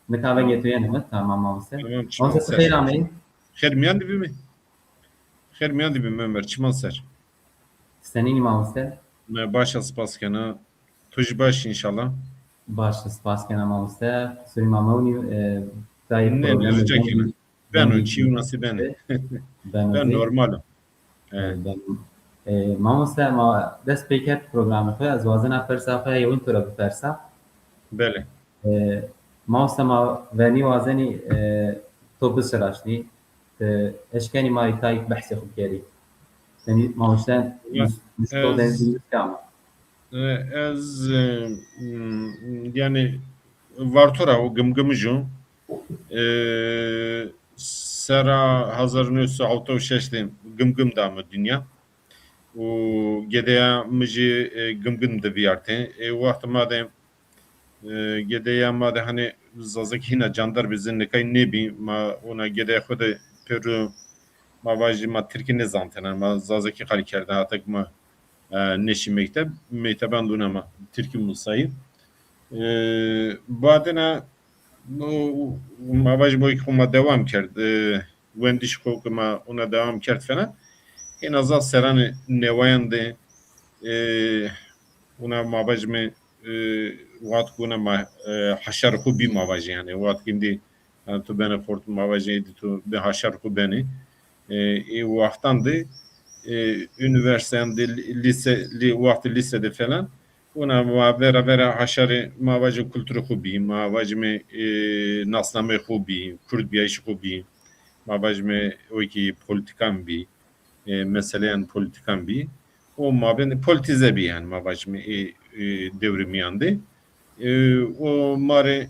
Nikave getirelim mi? Tamam Mavse. Tamam çiman Mavse ser. خير عمي. Xer miyan dibi mi? Xer miyan dibi mi Ömer? Çiman ser. استنيني Mavse. Başa spas kena. Tuj baş inşallah. باش سپاس کنم Mavse. Suri mamoni dayı Ne problemi olacak yine? Ben o dengi çiğ nasıl beni. ben Ben özü normalim. ben Mavse ma dest peket programı koy az vazına fersa yevin tura bu fersa Bele. Mavse ma veni vazeni to bısıraşni eşkeni ma tayik bahsi khub keri seni Mavse müsto Ez denizli kama ez yani vartora o gımgımıcı sera hazırnıyorsa auto şeştim gımgım da mı dünya o gedeya mıcı gımgım da bir yerde vakti madem gedeya madem hani zazak hina candar bizin ne kay ne bi ma ona gedeya khoda peru ma vajı ma Türkiye ne zanten ma zazaki hali kerden hatta ma neşi mekteben dunama Türkiye musayı badena ما باش بوی که ما دوام کرد وندیش خو که ما اونا دوام کرد فنا این از سران نوایند اونا ما باش می وقت کنه ما حشر خوبی ما باش یعنی وقت کندی تو بنا فورت ما باش تو به حشر خوب بنی ای وقتان دی üniversitede vakti lisede falan ona vera haşarı mavacı kültürü hubi mavacı me nasname hubi Kürt biyayış hubi mavacı me o ki politikan bi meseleyen politikan bi o maben politize bi yani mavacı me devrimi yandı o mare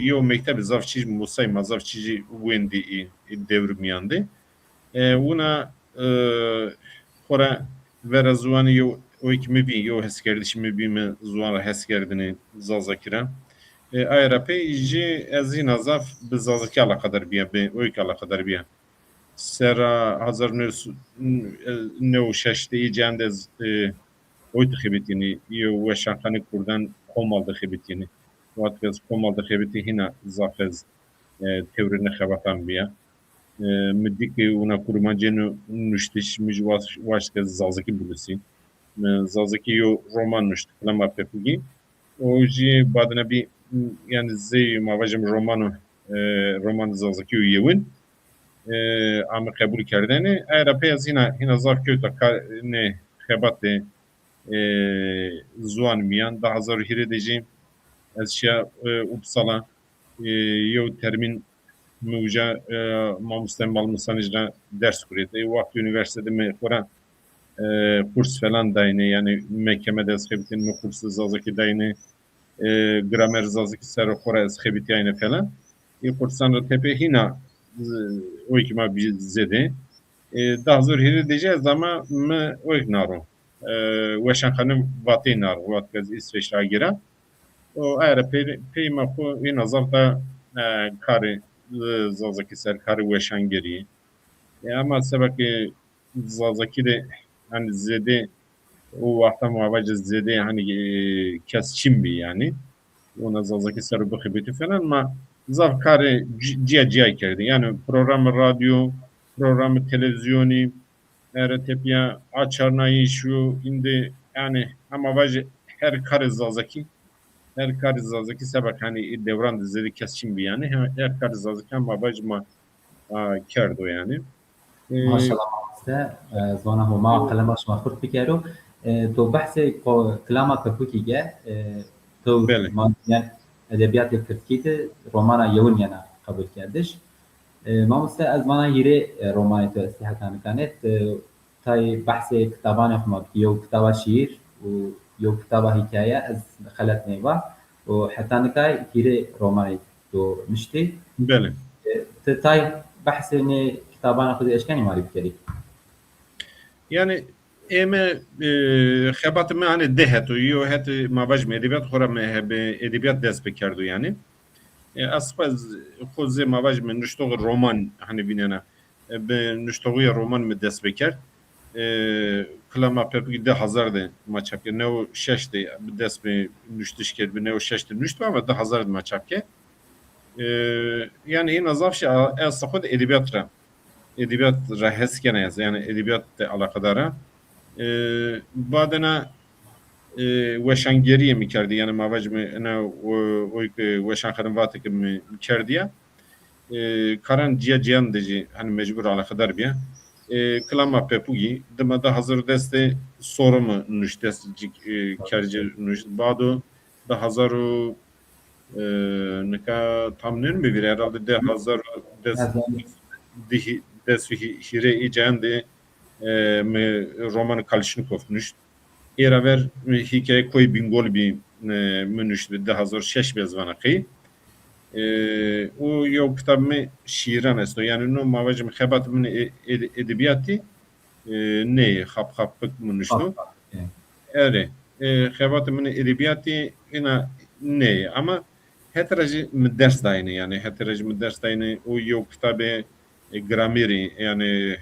yo mektebi zavçı musay mazavçı wendi devrimi yandı ona خورا ور زوانی یو او که میبین یو حس کردیش میبینم زوان را حس کردنی زازا کرا ایرا پیجی از این نظاف به زازا کی علاقه در بیا به او کی علاقه در بیا سر هزار نو ششتی جند از اوی تخیبتینی یو وشانخانه کردن کومال دخیبتینی وقتی از کومال دخیبتی هینا زافز تئوری نخباتان بیا مدیکی اونا kurmancı nuştiş mücvaş vaşka zazaki bulusi zazaki yo roman nuşt klama pepigi oji badna bir yani zey mavajım roman zazaki yo yevin ama kabul kerdeni Avrupa hina zaf köta ne xebatte zuan miyan da hazır hiredeci eşya upsala yo termin موجا ما مستعمل مثلا ders kuruyor. Vakti üniversitede mi kuran kurs falan dayını yani mekemede eshebitin mi kursu zazaki dayını gramer zazaki sero kura eshebitin yani falan. Kursan da tepe hina o ikima bir zede. Daha zor hiri diyeceğiz ama mı o iknaro. Veşan hanım vatı nar. Vat gaz İsveç'e gira. O ayrı peyma ku in azar da kari zazaki serkari weşangeri ama sebeki zazaki de hani zede o vakta muhabacı zede hani kesçim bir yani ona zazaki ser bıkıbeti falan ama zavkari ciğer kerdi yani programı radyo programı televizyoni eretepya açarnayı şu indi yani ama vacı her kare zazaki her karizazaki sebek hani devran dizleri keskin bir yani her karizazaki ama bacıma kerdo yani. ماشاءالله Mavse زونه هما قلمش مخورد بکرو تو بحث کلاما کپوکی گه تو Bele. ما yani edebiyat Türkiye'de romana yevun yana kabul kerdиш. Mavse az bana yeri romanı to istihatan kanet tay bahse kitaban xuma yo kitaba şiir و yo kitaba hikaye az خلت neva و حتى نكاي يري روماني تو نشتي Bele. تاي بحث إن كتابان أخذ إيش كان يماري بكري Yani xebatımı hani dehetu yo het ma bacım edebiyat xora me hebe edebiyat ders bekerdu yani. Asfaz خوزه ما بج من نشتغل رومان hani binena نشتغل roman mı ders beker klama pepki de hazardı maçapke ne o şeşti ders mi nüştüş kerbi ne o şeşti nüştü ama da hazardı maçapke yani en azaf şey aslında edebiyat rahes gene yani edebiyat alakadara badena weşangeriye mi kerdi yani mavacımı ana o weşan kadın vatık mi kerdi ya karan cihan deci hani mecbur alakadar bir klama pepugi dima da hazır deste soru mu nuş dest kerci nuş bado da hazaru neka tam ne mi bir herhalde de hazır dest dest hire ican de me roman Kalishnikov nuş era ver hikaye koy bingol bir münüş de hazır şeş bezvana kıyı o yok kitabımı şiiran esto yani no mavacım xebatımın edebiyatı ne hapık münüşlü eri xebatımın edebiyatı ina ne ama heteracı ders dayını yani heteracı ders dayını o yok kitabı grameri yani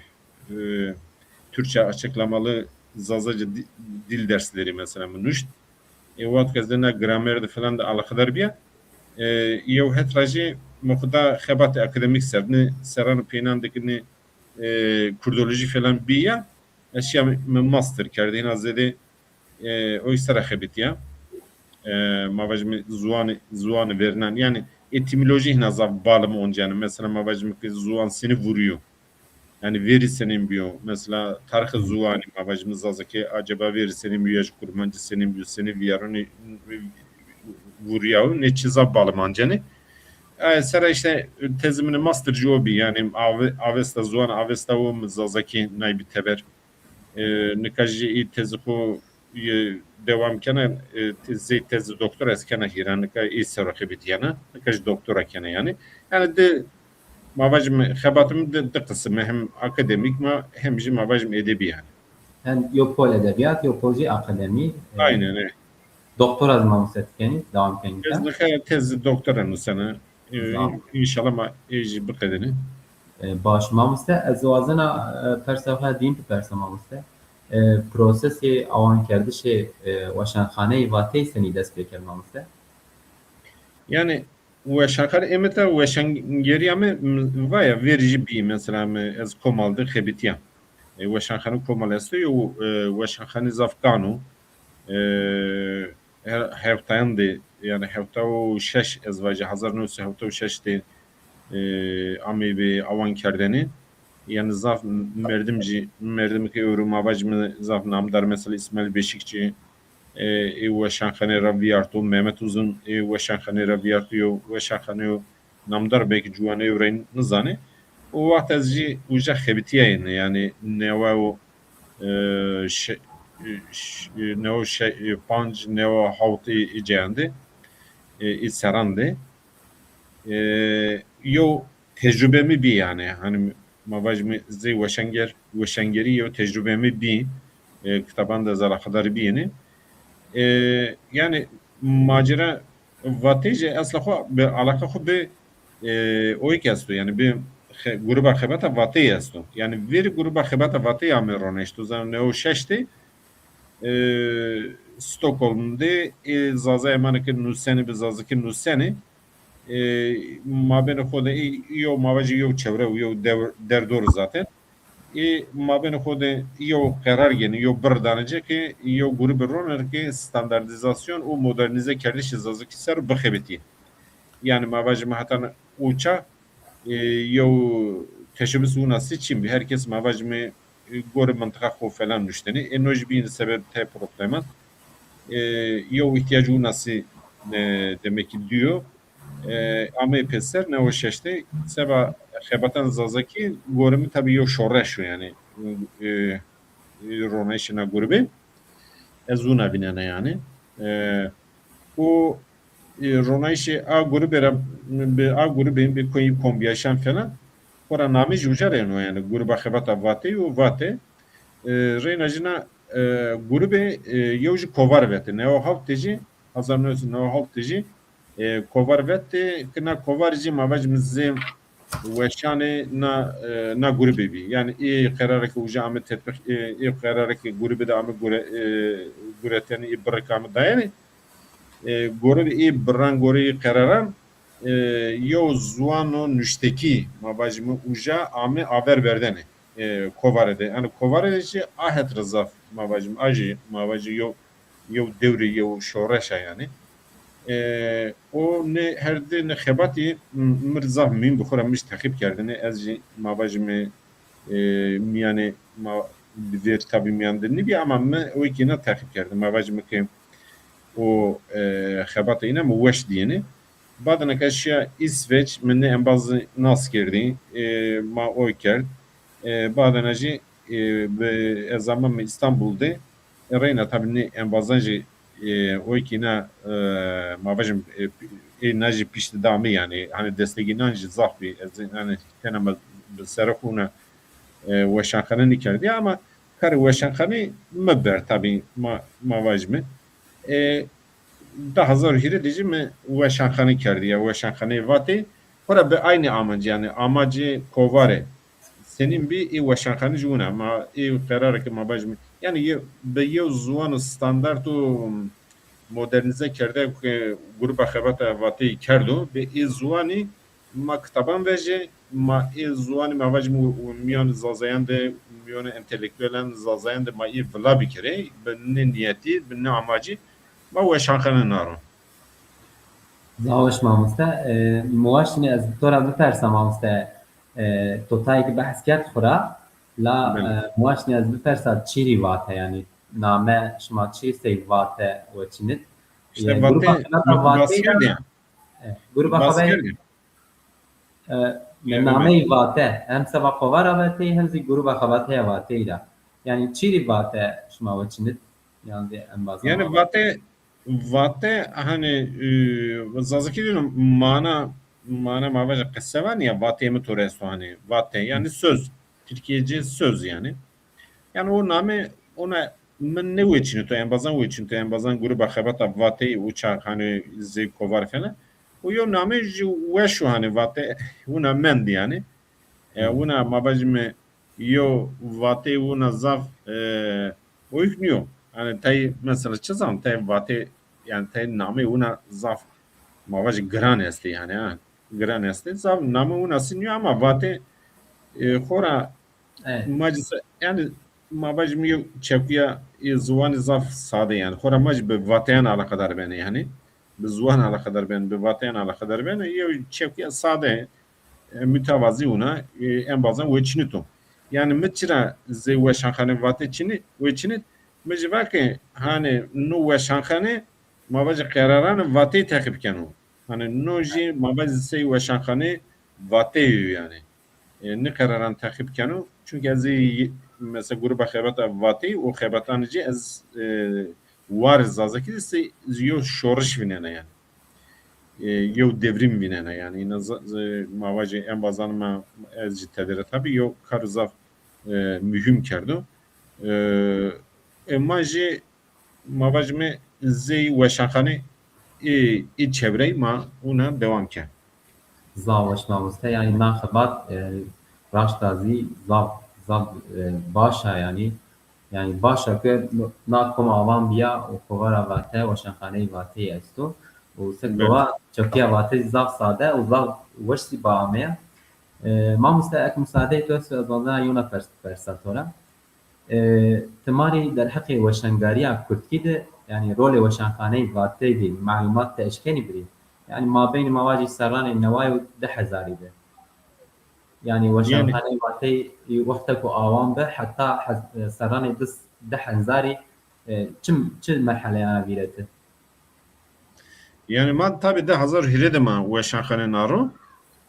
Türkçe açıklamalı zazacı dil dersleri mesela münüş vat kezdene gramer de falan da alakadar bir eu hetraji mokuda xebat akademik serni seran peynan dikini kurdoloji falan biya eşya master kerdin azede o isra xebitiya mavajmi zuan vernan yani etimoloji nazav bağlamı oncanı mesela mavajmi zuan seni vuruyor yani veri senin biyo mesela tarih zuani mavajmi zazaki acaba veri senin biyo kurmancı senin biyo seni viyarını vuruyor ne çiza bağlamancanı sera işte tezimini master jobi yani avesta zuan avesta o zazaki nay bir teber nikaji tezi ko devam kana tezi doktor eskana hiran nika isra khibitiyana nikaji doktora kana yani de mavajım xebatım de kısmı hem akademik ma hem ji mavajım edebi yani. Yani yok pol edebiyat, yok polji akademi. Aynen öyle. Doktor az mamusetkeni devam edin. Tezi doktora nusana inşallah ma eji bu kadarını. باش مامۆستا ez wazina perseha dîn persemamۆستا prosesê awankerdişê weşanxaneyê vatê senî dest pê kir mamۆستا yani weşankar emeta weşangeriya me vaya verici bir mesela ez komaldı xebitiya weşanxanı komal esto yo weşanxanı zafkanu hevtayan de yani hevta o şeş ez vaje 1976 de ami be avan kerdeni yani zaf merdim ki euro mavajmı zaf namdar mesela İsmail Beşikçi weşanxane raviyartu Mehmet Uzun weşanxane raviyartu weşanxane namdar belki juane evren nizane o vaxt ezci uca xebitiye yani neva o neo panj neo havti icende serande yo tecrübemi bir yani hani mavajmı zey weşangeri yo tecrübemi bir kitaban da zara kadar bir yeni yani macera vatije asla xo alaka xo be o ikasto yani bir gruba xebata vatı yasto yani bir gruba xebata vatı yamerone işte zan ne o şeşti Stockholm'de zaza emanekin nuseni be zazaki nuseni mabene xode yo mavaji yo çevre yo derdor zaten mabene xode yo karar geni yo birdanece ki yo grubu roner ki standartizasyon o modernize kerdiş zazaki ser bxebeti yani mavaji mahatan uça yo teşebbüs unası çim herkes mavaji mi gore mantıka xo falan müşteni enerji bir sebep te problemat yo ihtiyacı unası demek ki diyor ama peser ne o şeşte seba xebatan zazaki goremi tabii yo şorreşo yani roneşina grubi ezuna binene yani o roneşi a grubi bir koyup kombiyaşan falan ora nami jujare yani gruba xebata vate o vate renajina grubi yoji kovar vete ne o hafteci hazarnöz ne o hafteci kovar vete kına kovarci mavajmizim weşane na grubi bi yani kararı ki uca amet tetbik kararı ki grubi de amet gureteni ibrakam dayani grubi bran gori kararan yo zuano nüşteki mabajımı uja ame aver verdene kovarede yani kovarede şey ahet rızaf mabajım acı mabajı yo devri yo şoreşa yani o ne herde ne xebati mirzaf min bixura miş takip kerdine ez jî mabajımı yani bir tabi miyandı bir ama me o ikine takip kerdim mabajımı ki o xebatı yine mi weş diyeni بعد اشیا İsveç من en bazı nas girdi ma oy kerd بعد نجی به zaman İstanbul'da reyna tabii ne en bazı oy ki ne ma vajim naji pişti dami yani hani desteğinden zahbi yani kenama serakuna veşankhane nikerdi ama kar veşankhane mebber tabii ma vajmi ده هزار هیره دیجی من وشانخانه کردی یا وشانخانه واتی خورا به aynı amacı yani amacı kovare senin bir وشانخانه جونه ما قراره که ما باجم yani به یه زوان standartu modernize کرده که gruba خبات واتی کردو به ای زوانی ما کتابان وجه ما ای زوانی ما باجم میان زازایند میان انتلیکتوالن زازایند ما ای ولا بکره به نیتی به amacı ما وشانخانه نارو زاوش مامۆستا مواشنی از تۆرا بپرسە مامۆستا تۆتایەکی بەحث کرد خورا لا مواشنی از بپرسە چیری واتە yani name şma çi sey vate veçinit İşte vate baskerdi. gruba xabe name vate hem seva kovara vate hem zi gruba xabate vate da yani çiri vate şma veçinit yani en bazı yani vate hani zazaki diyorum mana mavaja kıssa var ya vate mi toresto hani vate yani söz Türkiye'ce söz yani o name ona من نوچینه تو en bazan وچین تو en bazan gruba xebata vate uçak hani kovar falan o yo name ve şu hani vate una mendi yani una mabajme yo vate una zaf o yüknüyor hani tay mesela çizam tay vate yani tay name una zaf mabaj gran esti yani ha gran esti zaf name una sinyo ama vate xora macisa yani mabaj mi çekiya zuvan zaf sade yani xora maj be vateyan alakadar beni yani be zuvan alakadar ben be vateyan alakadar ben yo çekiya sade mütevazi ona en bazen veçinitum yani mesela ze veşankhane vate çini veçinit mecbur ki hani nu veşankhane mabaj qararan vate takip kanu hani noji mabaj ze veşankhane vate yani ne qararan takip kanu çünkü az mesela gruba xebata vati o xebatanıcı az var zazaki ise yo şoriş vinene yani yo devrim vinene yani mavacı en bazan ma az tedere tabi yo karzaf mühim kerdo maji mavacme zey ve şakhane çevre ma ona devam ke زاوش مامۆستا yani naxebat raştazî zav başa yani başa ke nakoma avan biya o kovara vate o şanxaneyê vate esto û sekova çekiya vate zav sade û zav weştî baameya mamosta ek müsaade tu bana yuna persatora timarî derheqê weşangariya Kurdkî de yani rolê weşanxaneyê vate de malumat te eşkenî birî yani mabeyni mavacî serranê neway û 10,000 de yani weşanxaneyê vate wexta ku awan be heta serranê 10,000 çi merheleyana vîretir yani man tabi de hazır hiredim ma veşankhane naro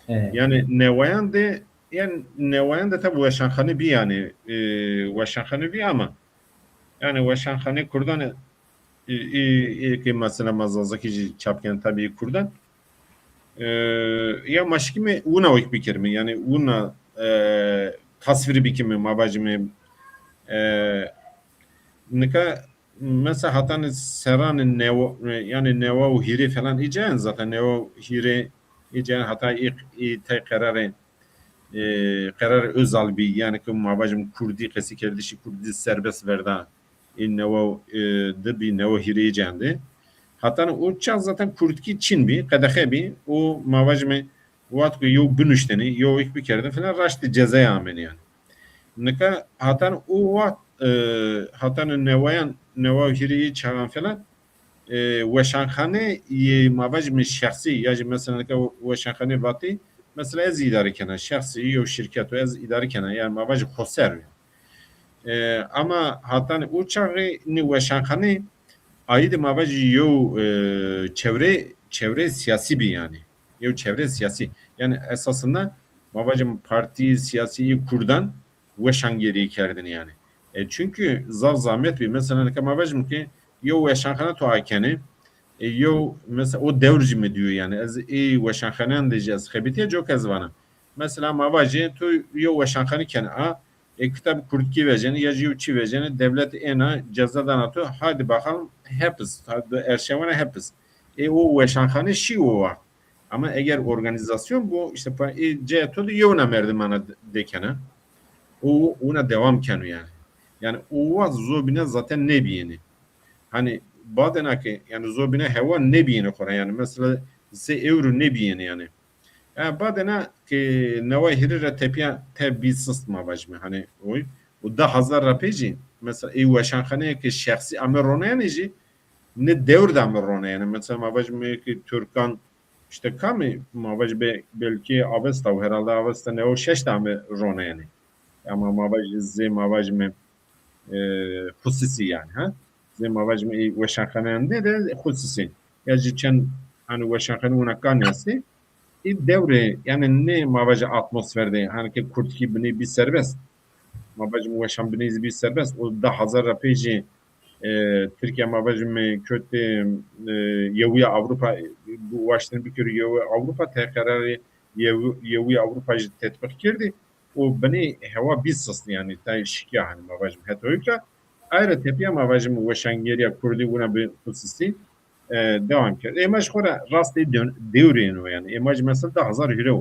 yani nevayan de yani nevayan da tabi veşankhane bir yani veşankhane bir ama yani veşankhane kurdan ki mesela mazazaki çapken tabi kurdan ya maşkimi una oy bikirmi yani una tasviri bikimi mabacımı nika mesela hatan seran nevo yani nevo hiri falan icaen zaten nevo hiri icaen hata karar özel bir yani ki mabacım Kurdi kesi kerdişi Kurdi serbest verda in nevo de bir nevo hiri icaendi Hatta o çağ zaten Kurtki Çin bir, Kadehe bir, o mavajme Vatku yo bünüşteni, yo ilk bir kere falan raştı cezaya ameni yani. Nika hatta o vat hatta nevayan nevahiriyi çağan falan veşankhane mavajme şahsi ya mesela nika veşankhane vati mesela ez idare kana şahsi yo şirket ez idare kana yani mavaj khoser. Ama hatta o çağı ni veşankhane aydı mavajı yo çevre siyasi bir yani. Yo çevre siyasi. Yani esasında mavajım parti siyasi kurdan ve şangeri kerdini yani. Çünkü zav zahmet bir mesela ne mavajım ki yo ve şankana to akeni yo mesela o devrci mi diyor yani ez ve şankanan diyeceğiz. Xebitiye çok ez bana. Mesela mavajı to yo ve şankanı ken a kitap kurtki veceni ya jivçi veceni devlet ena cezadan atıyor. Hadi bakalım hepsi. Hadi erşevane hepsi. O veşankhane şi o var. Ama eğer organizasyon bu işte CETO'da yona merdivana dekene o ona devam kenu yani. Yani o var zobine zaten ne biyeni. Hani badena ki yani zobine heva ne biyeni kora yani mesela se euro ne biyeni yani. Badena ki nevahiri tepiya tebisist mavajme hani oy o da hazar rapeci mesela veşankhane ki şahsi ameronayanici ne devir de amerone yani mesela mavajme ki Türkan işte kami mavaj belki Avesta herhalde Avesta ne o şeş de amerone yani ama mavaj ze mavajme hususi yani ha ze mavajme veşankhane de hususi ya jiçen hani veşankhane una kanyası devre yani ne mavajı atmosferde hani ki kurt gibi bir serbest mavajı muvaşam bir serbest o da hazır rapeci Türkiye mavajı kötü Yavuya Avrupa bu Washington bir kere Yavuya Avrupa kararı Yavuya Avrupa tetbik kirdi o beni hava bir saslı yani tay şikaya hani mavajı hatta öyle ayrı tepiye mavajı muvaşangeriya kurdi buna bir hususi devam کرد ایماج خورا راست دیوری نو یعنی ایماج مثلا ده هزار هیرو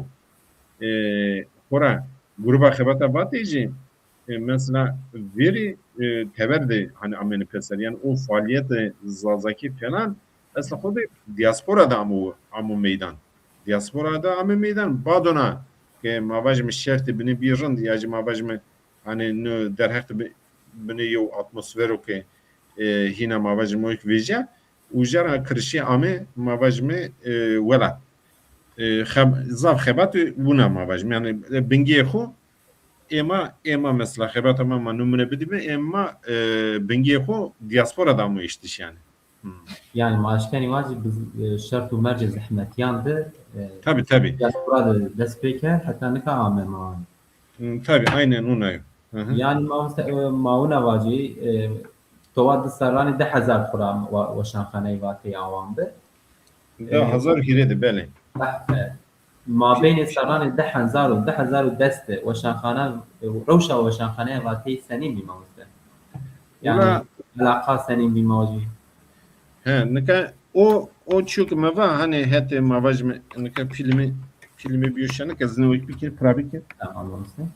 خورا gruba خبata batıyıcı mesela veri teberdi hani ameni peser yani o faaliyet zazaki falan aslında kodu diasporada amu meydan diasporada amu meydan badona ki mavajım şerti bini bir rınd yacı mavajım hani der her bini yo atmosfero ki hina mavajım o ilk veja وجرى كرشي عامه ما بجمع ولا زاف خبات بنا ما بجمع يعني بنجي خو اما مثلا خبات ما نمونه بدیم اما بنجي خو دیاسپورا da mı iştiş yani. Yani maaşkeni vacib şart و merce zahmetiyandı. Tabii. Diasporada desteker hatta ne kadar mağan. Tabii aynen ona. Yani mauna vaci تواد سرانی 10,000 خورم و شانخانه واقعی عوام به. ده هزار هیره بله. ما بین سرانی 10,000 و 10,000 دسته و شانخانه روشا و شانخانه واقعی سنین بیمازده. Yani alaka senin bir mavci. Neka o çok mava hani hete mavaj neka filmi bir şana kazını o bir kere pratik. Tamam anlamışsın.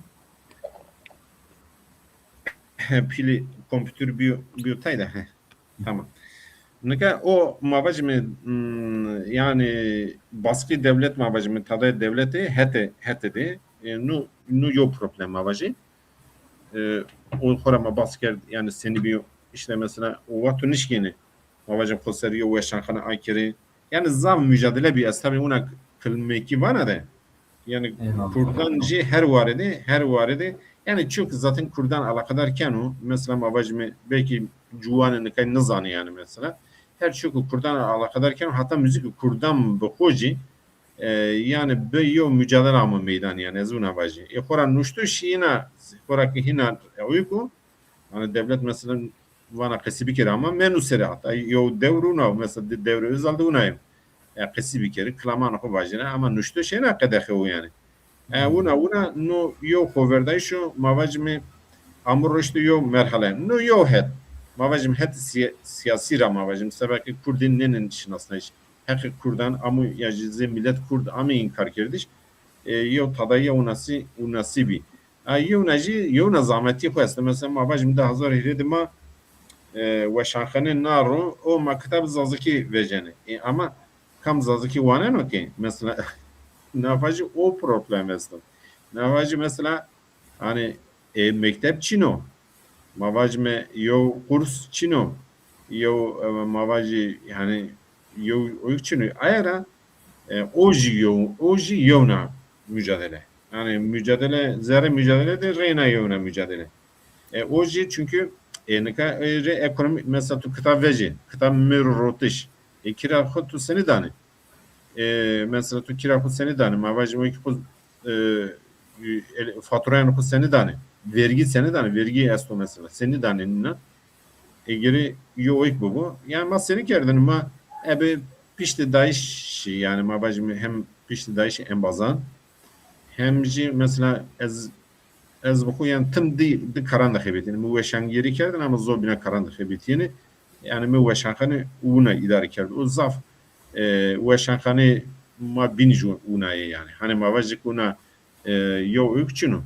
Pili kompütür biyotayda. Tamam. Neka o mavaj mı yani baskı devlet mavaj mı tadı devleti hete de nu yo problem mavajı. O korama basker yani seni bir işte mesela o vatuniş gene mavajın koseriyo ve şankana aykırı yani zam mücadele bir tabii ona kılmeki var da yani Kurdancı her varede yani çünkü zaten Kurdan alakadarken o mesela mavajımı belki cuvanın kay nizanı yani mesela her çünkü Kurdan alakadarken hatta müzik Kurdan bıkoji yani böyle mücadele ama meydan yani ezuna vajı. Koran nuştu şina koraki hina uyku hani devlet mesela vana kesibi kere ama menu seri hatta yo devruna mesela devre özaldı unayım. Ya kesibi kere klaman o vajına ama nuştu şeyine kadar o yani. Una no yo koverdayşo mavajmi amroştu yo merhale. No yo het. Mavajim het siyasi ra mavajim sebeki Kurdin nenin şinaslayış. Her Kurdan amu yacize millet Kurd amu inkar kerdiş. Yo tadaya unasi bi. Yo naji yo nazameti koyast. Mesela mavajim de hazır hiredi ma weşanxane naro o ma kitab zazaki vejene. Ama kam zazaki vanen okey. Mesela navaji o problem est. Navaji mesela hani mektep çino. Mavajme yo kurs çino. Yo mavaji yani yo çino. Ayara oji yona mücadele. Yani mücadele zerre mücadele de reyna yona mücadele. Oji çünkü neka ekonomi mesela tu kitap veci, kitap rotiş. Kira khud tu seni dani. Mesela tu kira khud seni dani. Mavaji o ki faturaya khud seni dani. Vergi seni dani. Vergi esto mesela. Seni dani nina. Geri yo ilk bu. Yani mas seni kerdin ma ebe pişti dayış yani mavaji hem pişti dayış en bazan hem mesela ez bu yani tüm di karanlık hebetini mu veşan geri kerdin ama zor bina karanlık hebetini yani mu veşan hani una idare kerdi. O zaf veşan hani ma binju una yani. Hani mavajik una yo ükçünü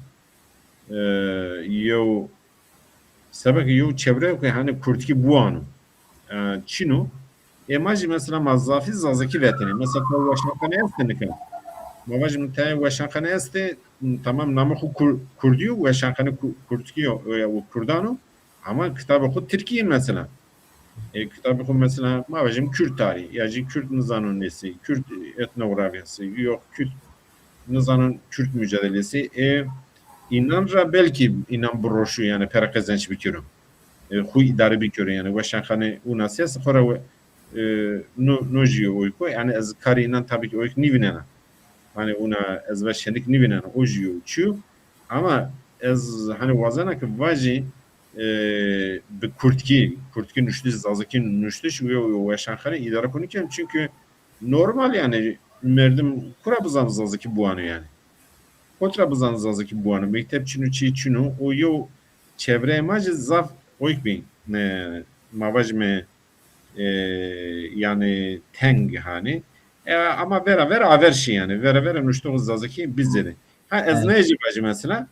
yo sebek yo çevre ki hani kurtki bu anı çinu imajı mesela mazafi zazaki vetini mesela bu veşan hani esnenik Mavajim te weşanxane est tamam namı Kurdiyo weşanxane Kurtkiyo o Kurdano ama kitabı xud Türkiye mesela. Kitabı xud mesela mavajim Kürt tarihi. Yani Kürt nizanın nesi, Kürt etnografyası, yok Kürt nizanın Kürt mücadelesi. İnanra belki inan broşu yani pera kazanç bitiyorum. Huy idare bitiyor yani weşanxane una siyasi xora nojiyo oyko yani az kari inan tabii ki oyk nivinena. Hani ona ez ve şenik nivinen ojiyo uçuyor ama ez hani vazana ki vaji bir kurtki nüştü zazaki nüştü şu ve şankara idare konuşuyorum çünkü normal yani merdim kurabızan zazaki bu anı yani kontrabızan zazaki bu anı mektep çinu o yo çevre imajı zaf oyk bin mavajme yani teng hani ama beraber averşi yani. Beraber nuştuğuz zazaki bizleri. Ha ezneci bacı mesela.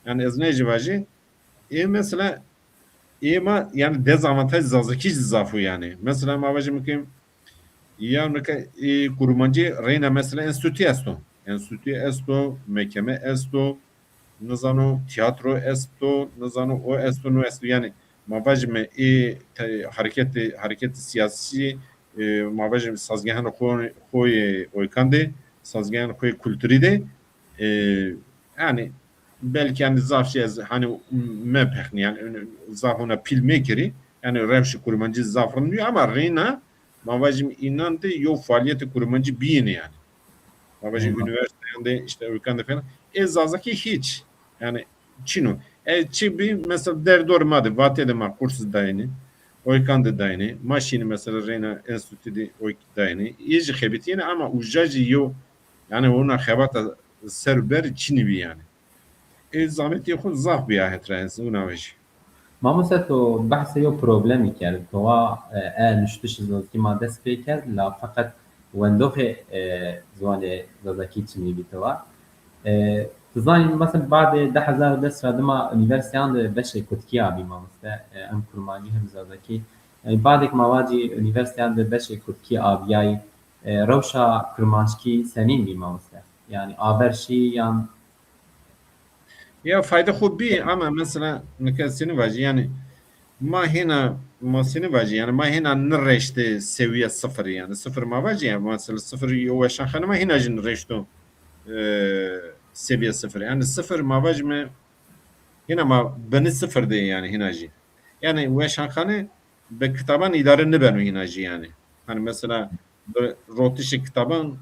Yani ezneci bacı mesela ama yani dezavantaj zazaki zafı yani. Mesela mavacı mıkım ya neka kurmancı reyna mesela enstitü esto. Enstitü esto, mekeme esto, nazano tiyatro esto, nazano o esto no esto yani mavacı mı hareketi siyasi mavajim sazgehan koy oykande sazgehan koy kültürü de yani belki yani zafşe hani mepehni yani zafına filmekeri yani revşi kurmancı zafrınıyor ama reyna mavajim inandı yo faaliyeti kurmancı biyini yani mavajim üniversitede işte oykande falan zazaki hiç yani çino çibi mesela derdormadı vatedema kursu dayını Oykan dayını, maşini mesela Reyna Enstitü'de oyk dayını. İyice xebit yine ama ucacı yo yani ona xebata serber Çin'i bir yani. Zahmet yok zaf bir ahet rensi ona veş. ما مثلا تو بحث یو پروبلمی کرد تو نشتش زوجی ما دست پی کرد لا فقط وندوخ زوانه زوجی چمی بیتوا تزانی مثلا بعد 10,000 دست ردما üniversiteden de beş kutkiya bir mamste em kurmani hem zazaki بعد ما واجي üniversiteden de beş kutkiya abiyay روشا kurmanski senin bir mamste yani averşi yan Ya fayda hobi ama mesela nekasını vacı yani mahina masını vacı yani mahina nreşte seviye sıfır yani sıfır ma vacı yani mesela sıfır yoğuşan hanım mahina jin reşto seviye sıfır yani sıfır ma vacı mı yine ma beni sıfır değil yani hinacı yani yoğuşan hanı be kitaban idarını ben hinacı yani hani mesela rotişi kitaban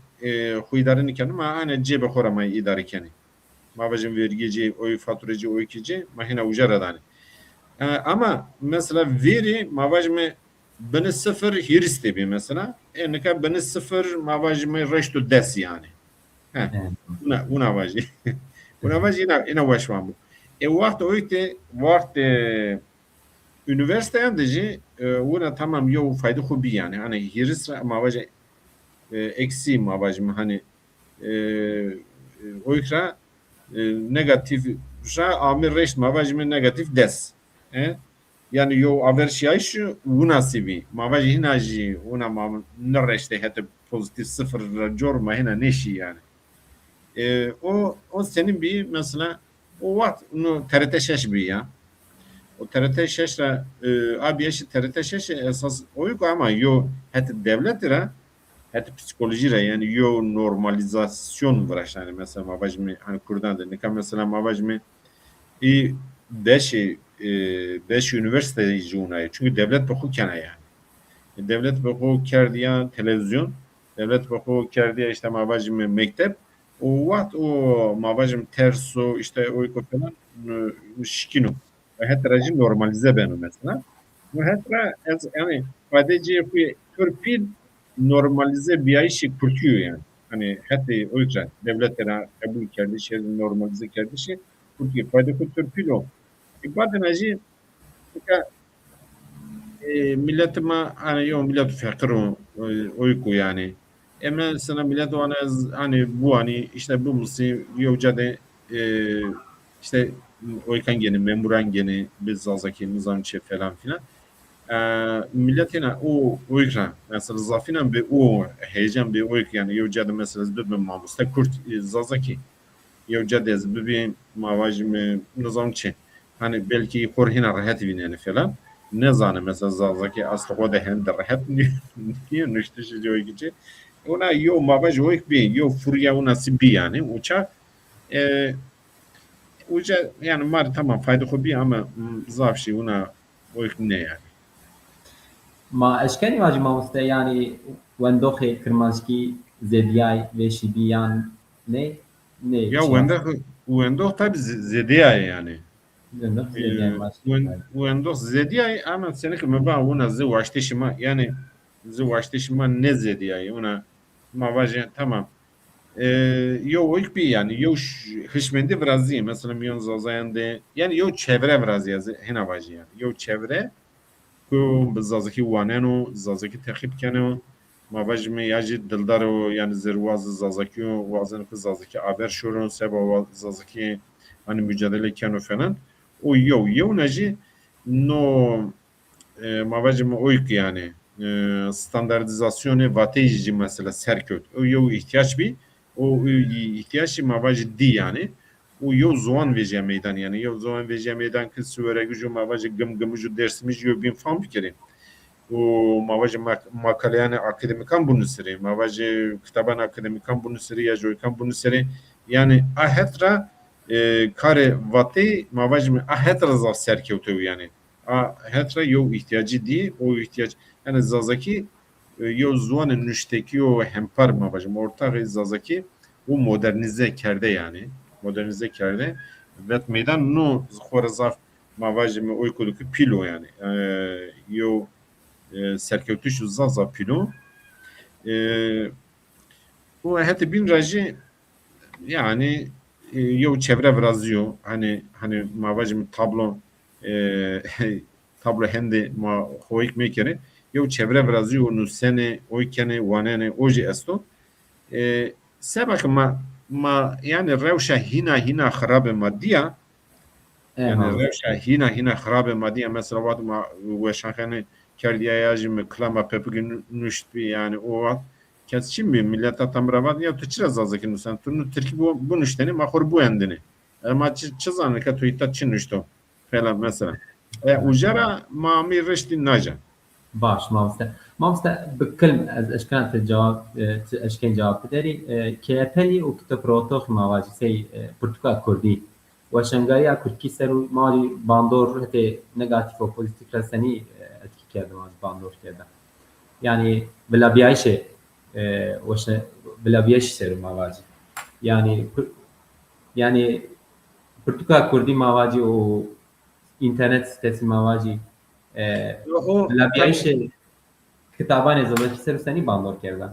huydarını kendi ma hani cebe koramayı idare kendi mavajın vergici, oy faturacı, oy ikici, mahina ucara dani. Ama mesela veri mavajımı beni sıfır hiris bir mesela. Nika beni sıfır mavajımı reştu des yani. Una vajı. Una vajı yine vaşvan bu. Vakti oyte vakti üniversite andeci una tamam yo fayda hobi yani. Hani hiris mavajı eksi mavajımı hani oyka negatif já amir recht ma vajme negatif des yani yo aversiyayış unasibi mavaji hinaji una nreşte hete pozitif sıfır corma hina neşi yani. O senin bir mesela o vat no TRT 6 bir ya. O TRT 6'la abi eşi TRT 6 esas oyuk ama yo hete devletira hete psikolojiyle yani yo normalizasyon var yani mesela mavajmi hani kurdan da ne kadar mesela mavajmi i deş üniversite icunayı çünkü devlet boku kene yani. Devlet boku kerdiya televizyon devlet boku kerdiya işte mavajmi mektep o vat o mavajmi terso işte o falan şikinu ve hatta normalize benu mesela ve hatta yani sadece bu Türkiye normalize bir işi kurtuyor yani. Hani hatta o yüzden devletlere kabul kerdi şey normalize kerdi şey Türkiye fayda Türkiye o. Bazen acı millet ma hani yo millet fakir o uyku yani. Ama sana millet o hani bu hani işte bu musi yo cade işte oykan geni memuran geni biz zazaki nizamçı falan filan. Milletine o uyka mesela zafinen bir o heyecan bir uyku yani yo cade mesela bir mamusta kurt zazaki yo cade bir mavajim nizamçı hani belki korhina rahat yani falan. Ne zanı mesela zazaki aslında da hem de rahat niye nüştüşü diyor ki ona yo mavaj oyk bir yo furya ona sibi yani uça e, uca yani mar tamam fayda hobi ama zafşi ona oyk ne yani. ما اشكالي واجي ما مست يعني وندوخي كرمانشكي زدياي وشيبيان ne Ya çimas Wendell tabi zediya yani. وندوخ زدياي ماشي Wendell zediya ama seneki meba ona ze vaşteşima yani ze vaşteşima ne zediya ona mavaje tamam. Yo ilk bir yani yo hışmendi biraz iyi mesela milyon zazayan de yani yo çevre biraz ya hena vajı yani yo çevre ku zazaki waneno zazaki takip keno mavajme yaji dildaro yani zerwaz zazaki wazan ku zazaki haber şurun seba zazaki hani mücadele keno falan o yo naji no mavajme oyk yani standartizasyonu vatejici mesela serköt o yo ihtiyaç bir o ihtiyaç mavajı di yani o yo zaman veje meydan yani yo zaman veje meydan kız süvere gücü mavajı gımgımıcı dersimiz yo bin fan fikri o mavajı makale yani akademikan bunu seri mavajı kitaban akademikan bunu seri ya joykan bunu seri yani ahetra kare vate mavajı ahetra za serkötü yani ahetra yo ihtiyacı di o ihtiyaç yani zazaki yo zuan nüşteki o hempar mavajı ortak zazaki o modernize kerde yani modernize kerde ve meydan no zkhora zaf mavajı mı oy koduk pilo yani yo serkevtüş zaza pilo bu hete bin rajı yani yo çevre biraz yo hani mavajı mı tablo e, tablo hendi ma hoik mekere yo çevre biraz yo nu sene oykene wanene oje esto sebak ma yani revşa hina kharabe maddiya yani اه revşa hina kharabe maddiya mesela vad ma weşakhane kerdiya yajim klama pepugin nüştbi yani o vat kesçin bir millet atamravat ya tuçra zazakin sen tunu Türkiye bu nüşteni mahur bu endini ama çizanı ka tuyta çin nüşto falan mesela ujara mami reşti naja باش ما مست بكلم از اشكال الجواب اشكال جواب بدري كيابلي وكتب بروتوخ ما واجي سي برتقال كردي وشنغاريا كركي سرو مالي باندور هتي نيجاتيف او بوزيتيف رسني اتكي كده ما باندور كده يعني بلا بيعيش وش بلا بيعيش سرو ما واجي يعني يعني برتقال كردي ما واجي و internet sitesi ما واجي o بلا tabii بيعيش کتابان زمانی سر سنی باندور کردن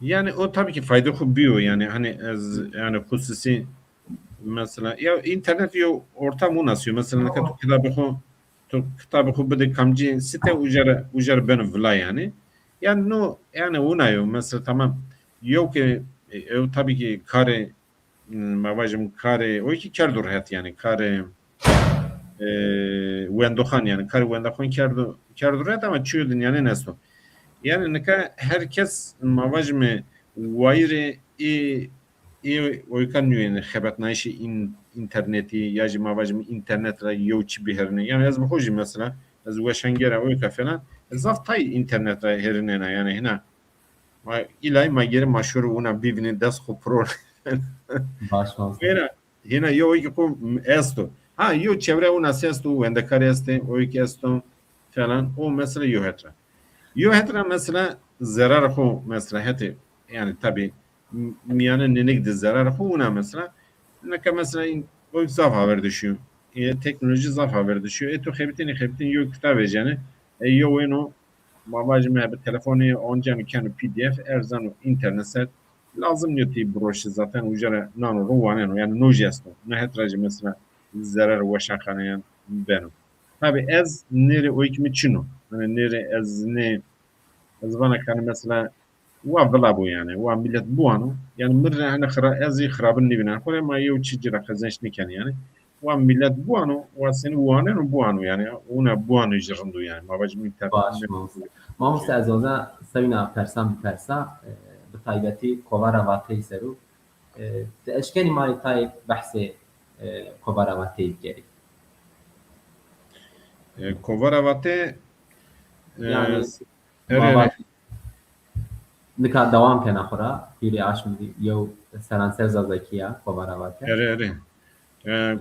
yani o tabii ki fayda kubiyor yani hani yani hususi mesela ya internet yo ortam u nasıl mesela ne kadar kitabı ku bede kamci site ujar ben vla yani no yani una yo mesela tamam yok ki tabii ki kare mavajım kare o iki kardır hayat yani kare Wendohan yani kar Wendohan kardu ret ama çiğ dünyanın nesto. Yani neka herkes mavajme wayre oykan nüyene xebat nayşi interneti ya mavajme internet ra yoçi biherine yani az hoji mesela az weşengera oyka falan zaf tay internet ra herine yani hina ilay magere maşhur una bivni das pro baş mamoste. hina yo oyki ko esto ha yo çevre una sesto wende kareste oyki esto falan o mesela yo hetra. Yo hetra mesela zarar ho mesela heti yani tabi miyane nenek de zarar ho una mesela neka mesela o zaf haber düşüyor. Teknoloji zaf haber düşüyor. Tu xebitin yo kitap vereceğini yo oyunu mamacım ya bir telefonu oncan kendi PDF erzan internet set lazım yeti broşu zaten ucara nano ruvanen yani nojesto ne hetracı mesela zarar vaşakanayan benim. Tabi ez nere o ikimi çino. Yani nere ez ne ez bana kanı mesela wa bela bu yani wa millet bu anı yani mırra hani khra ez khrabın nibine kore ma yo çicira kazanç niken yani wa millet bu anı wa seni bu anı bu anı yani ona bu anı jirundu yani mabacım internet باش مامۆستا. مامۆستا ئەزۆزە سەوینا پەرسان بپەرسا بە تایبەتی کۆڤارە واتەی سەر و ئەشکەنی ماڵی تای بەحسێ کۆڤارە واتەی بگەری Kovaravate yani ere nika dewam kena xura pîrê aşmî yew seranser zazakî kۆڤارە واتە ere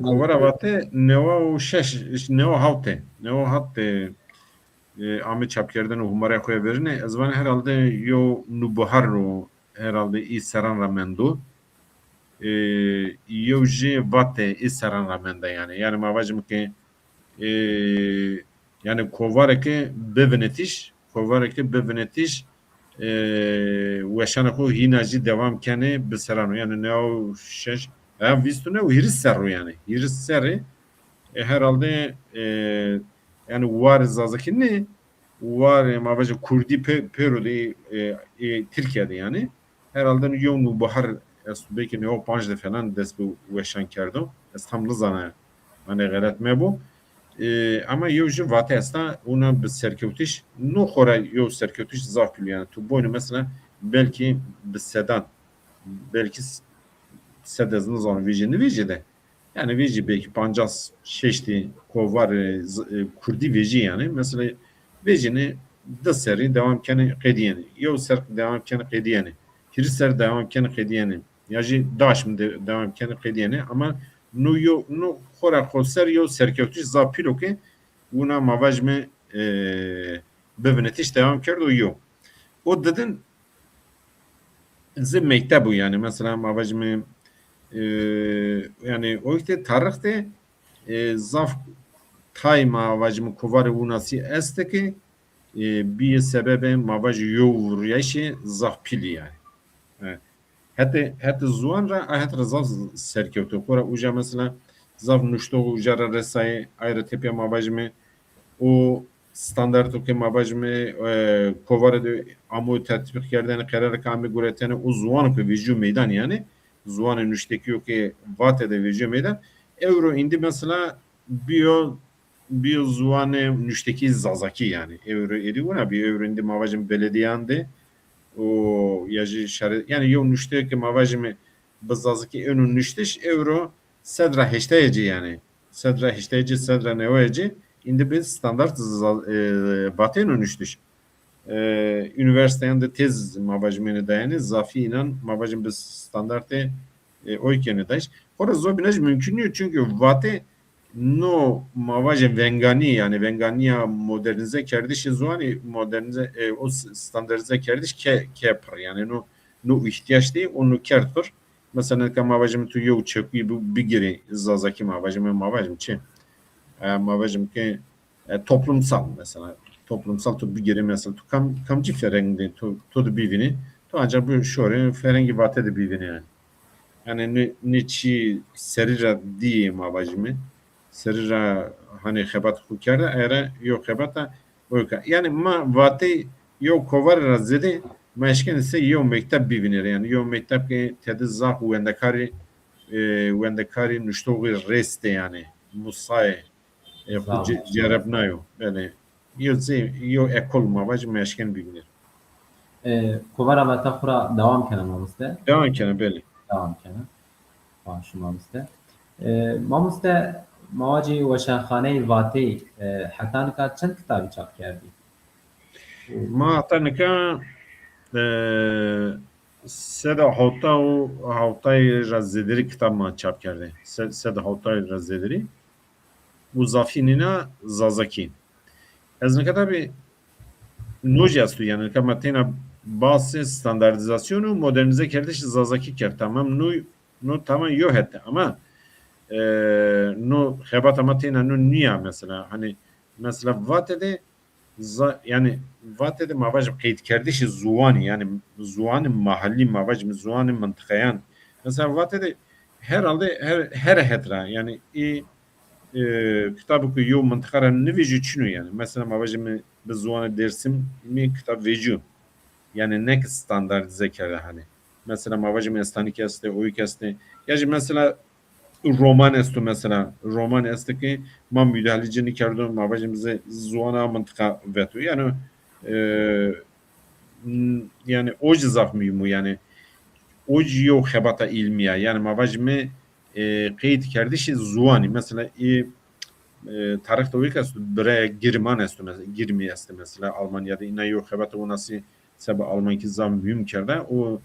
Kovaravate neva şeş neva havte neva hatte Ahmet Çapker'den Humar'a koyabilirine ezvan herhalde yo nubuhar ro herhalde İsaran ramendo yo je vate İsaran ramenda yani mavacım ki e, yani kovareke bevenetiş weşana ko hinaji devam kene biserano yani ne o şeş ya vistune o hiris serro yani hiris serri herhalde yani var zazaki ne var mavaca Kurdi Peru de Türkiye'de yani herhalde yonu bahar belki ne o panjde falan des bu weşan kerdo tam zana hani galet me bu ama eu ji vate asta una bi serkevtiş no xora yo serkevtiş zafil yani tu boynu mesela belki bi sedan belki sedezini zaman vicini vicide yani vici belki pancas şeşti kovar kurdi vici yani mesela vicini da seri devam kene qediyeni yo ser devam kene qediyeni hiriser devam kene qediyeni yaji daş mı devam kene qediyeni ama no xora xoser yo serkevtiş zapilo ki buna mavajme bevnetiş devam kerdo yo o dedin zı mektebu yani mesela mavajme yani o işte tarihte zaf tay mavajme kovar unasi este ki bir sebebe mavaj yo vuryaşı zaf pili yani. Evet. Hatta zuanra hatta zaf serkevto kora uca mesela zaf nuşto ucara resai ayrı tepe mavajme o standarto ke mavajme kovara de amu tatbik kerdeni karar kami gureteni o zuan ke viju meydan yani zuanın nüşteki yok ki vatede viju meydan euro indi mesela bio zuanı nüşteki zazaki yani euro edi ona bir euro indi mavajme belediyande o yaji şaret yani yo nüşteki mavajme bazazaki önün nüşteş euro sedra heşteyeci yani sedra heşteyeci sedra neoyeci indi biz standart batın önüştüş üniversiteden de tez mavajmeni dayanı zafi inan mavajım biz standartı oykeni daş hora zobinaj mümkün çünkü vate no mavajım vengani yani venganiya modernize kerdiş zuani modernize o standartize kerdiş kepr yani no ihtiyaç değil onu kertır mesela mavajım tu yok çökü bu bigiri zazaki mavajım çe mavajım ki toplumsal mesela toplumsal tu bir geri mesela tu kamcı ferengde tu bivini tu ancak bu şöyle ferengi vate de bivini yani ne çi serira diye mavajımı serira hani xebat xukarda era yok xebata oyka yani ma vate yok kovar razede meşken ise yok mektep bivinir yani yok mektep ki tedizah wendekari nuştoğu reste yani musay Sağ خود ol. جرب نیو بله یو اکل مواج مشکن بگیره Kovara ve Takhura devam kenan mamuste. devam کنه بله Devam kenan. Başı mamuste. Mamuste mavaci ve şenkhane vati hatta nika çend kitabı çap kerdi. ما حتی نکه سه هاوتا و هاوتای رزدری کتاب ما چاپ کرده سه هاوتای رزدری و زافینینا زازاکی از نکته نوجی است yani kamatena bazı standartizasyonu modernize kerdiş zazaki ker tamam nu tamam yok etti ama nu hebat ama tena nu niye mesela hani mesela vatede yani vatede mavaj kayıt kerdiş zuani yani zuani mahalli mavaj zuani mıntıkayan mesela vatede herhalde her hetra yani kitabı ki yo mıntıkara ne veci çinu yani mesela mavajımı به زبان درسیم می کتاب ویجو یعنی نه که استانداردیزه کرده hani mesela mavacım estanik este oyuk este yani mesela roman estu mesela roman este ki ma müdahalecini kerdo mavacımıza zuana mantıka vetu yani e, yani oj zaf mühimu yani oj yo xebata ilmiye yani mavacımı qeyd kerdişi zuani mesela tarih de uyku bre girman est mesela girmi est mesela Almanya'da ina yok evet o nasıl sebep Almanya zam mühim kerde o